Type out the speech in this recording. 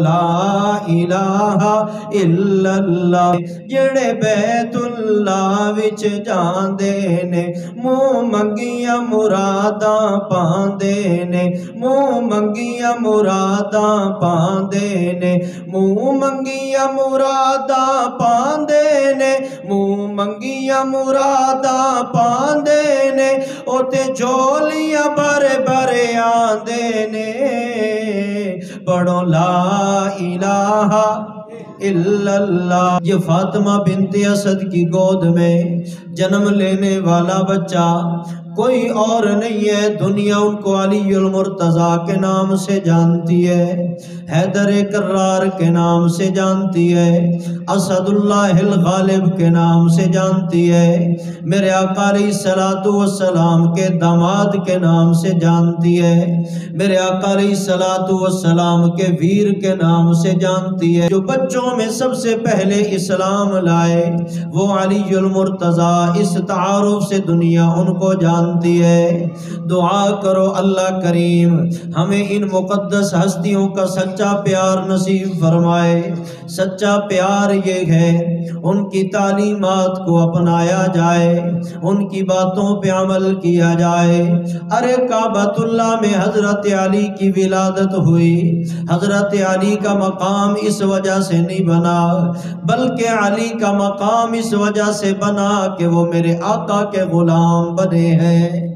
لا الہ الا اللہ جڑے بیت اللہ وچ جاندے نے منہ منگیاں مراداں پاندے نے منہ منگیاں مراداں پاندے نے منہ منگیاں مراداں پاندے نے منہ منگیاں مراداں پاندے نے او تے جھولیاں بھرے بھرے آندے نے پڑھو لا الہ الا اللہ۔ یہ فاطمہ بنت اسد کی گود میں جنم لینے والا بچہ کوئی اور نہیں ہے، دنیا ان کو علی المرتضیٰ کے نام سے جانتی ہے، حیدر کرار کے نام سے جانتی ہے، اسد اللہ الغالب کے نام سے جانتی ہے، میرے آقا علیہ السلام کے داماد کے نام سے جانتی ہے، میرے آقا علیہ السلام کے ویر کے نام سے جانتی ہے۔ جو بچوں میں سب سے پہلے اسلام لائے وہ علی المرتضیٰ، اس تعارف سے دنیا ان کو جانتی ہے۔ دعا کرو اللہ کریم ہمیں ان مقدس ہستیوں کا سچا پیار نصیب فرمائے۔ سچا پیار یہ ہے ان کی تعلیمات کو اپنایا جائے، ان کی باتوں پہ عمل کیا جائے۔ ارے کعبۃ اللہ میں حضرت علی کی ولادت ہوئی، حضرت علی کا مقام اس وجہ سے نہیں بنا بلکہ علی کا مقام اس وجہ سے بنا کہ وہ میرے آقا کے غلام بنے ہیں۔